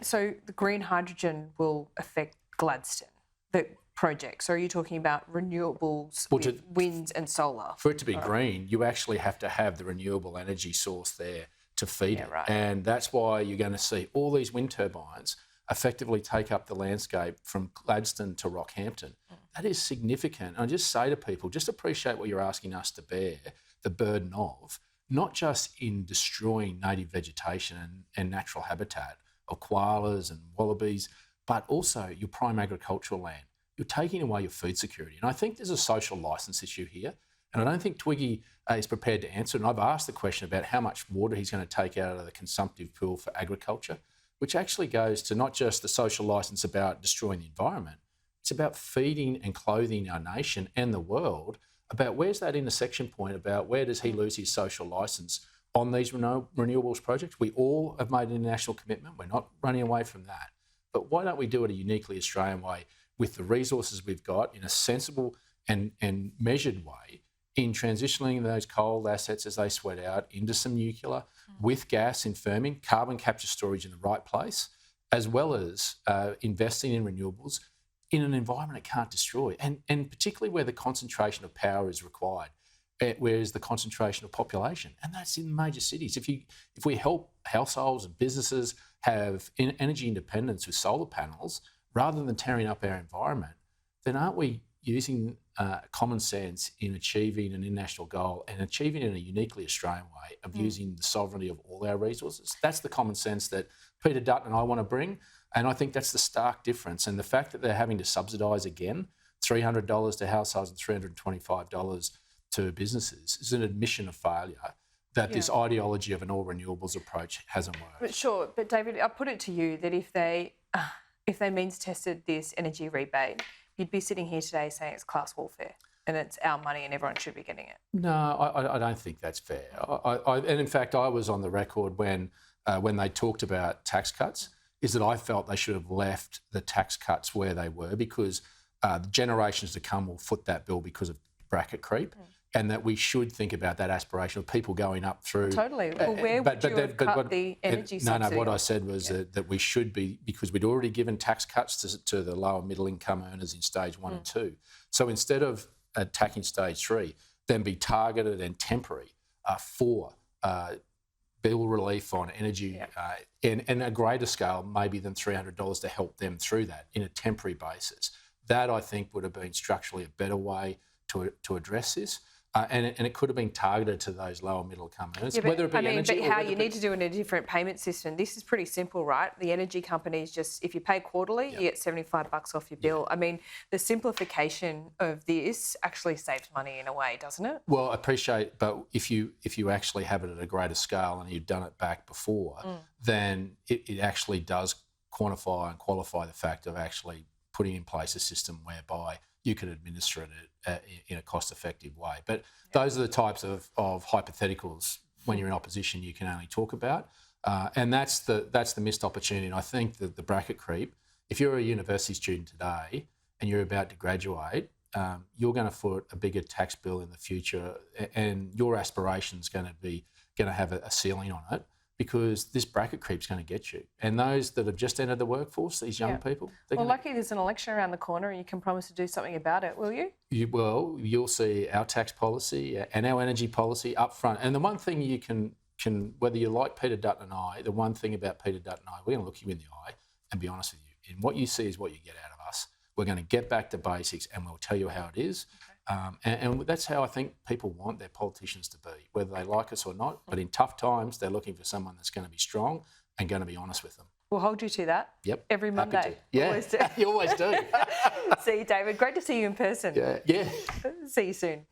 so the green hydrogen will affect Gladstone, the project. So are you talking about renewables with wind and solar? For it to be green, you actually have to have the renewable energy source there to feed it. Right. And that's why you're going to see all these wind turbines effectively take up the landscape from Gladstone to Rockhampton. That is significant. I just say to people, just appreciate what you're asking us to bear, the burden of, not just in destroying native vegetation and natural habitat of koalas and wallabies, but also your prime agricultural land. You're taking away your food security. And I think there's a social licence issue here. And I don't think Twiggy is prepared to answer. And I've asked the question about how much water he's going to take out of the consumptive pool for agriculture, which actually goes to not just the social licence about destroying the environment, it's about feeding and clothing our nation and the world, about where's that intersection point, about where does he lose his social licence on these renewables projects. We all have made an international commitment. We're not running away from that. But why don't we do it a uniquely Australian way with the resources we've got in a sensible and measured way in transitioning those coal assets as they sweat out into some nuclear with gas in firming, carbon capture storage in the right place, as well as investing in renewables in an environment it can't destroy, and particularly where the concentration of power is required, whereas the concentration of population, and that's in major cities. If we help households and businesses have energy independence with solar panels, rather than tearing up our environment, then aren't we using common sense in achieving an international goal and achieving it in a uniquely Australian way of using the sovereignty of all our resources? That's the common sense that Peter Dutton and I want to bring, and I think that's the stark difference. And the fact that they're having to subsidise again, $300 to households and $325 to businesses, is an admission of failure that this ideology of an all-renewables approach hasn't worked. But David, I put it to you that if they means tested this energy rebate, you'd be sitting here today saying it's class warfare and it's our money and everyone should be getting it. No, I don't think that's fair. And in fact, I was on the record when they talked about tax cuts, is that I felt they should have left the tax cuts where they were, because the generations to come will foot that bill because of bracket creep. And that we should think about that aspiration of people going up through. Totally. Well, where would you have cut the energy subsidy? No, what I said was that we should be, because we'd already given tax cuts to the lower middle income earners in stage 1 and 2. So instead of attacking stage 3, then be targeted and temporary for bill relief on energy and a greater scale maybe than $300 to help them through that in a temporary basis. That, I think, would have been structurally a better way to address this. And it could have been targeted to those lower middle income earners, whether it be energy but how you need to do it in a different payment system. This is pretty simple, right? The energy companies just, if you pay quarterly, you get $75 off your bill. I mean, the simplification of this actually saves money in a way, doesn't it? Well, I appreciate, but if you actually have it at a greater scale and you've done it back before, then it actually does quantify and qualify the fact of actually putting in place a system whereby you can administer it in a cost-effective way. But those are the types of hypotheticals when you're in opposition you can only talk about. And that's the missed opportunity. And I think that the bracket creep, if you're a university student today and you're about to graduate, you're going to foot a bigger tax bill in the future, and your aspiration's going to have a ceiling on it, because this bracket creep's going to get you. And those that have just entered the workforce, these young people... lucky there's an election around the corner and you can promise to do something about it, will you? You'll see our tax policy and our energy policy up front. And the one thing you can whether you like Peter Dutton and I, the one thing about Peter Dutton and I, we're going to look you in the eye and be honest with you. And what you see is what you get out of us. We're going to get back to basics and we'll tell you how it is. And that's how I think people want their politicians to be, whether they like us or not. But in tough times, they're looking for someone that's going to be strong and going to be honest with them. We'll hold you to that. Yep. Every Monday. Yeah, always do. You always do. See you, David. Great to see you in person. Yeah. See you soon.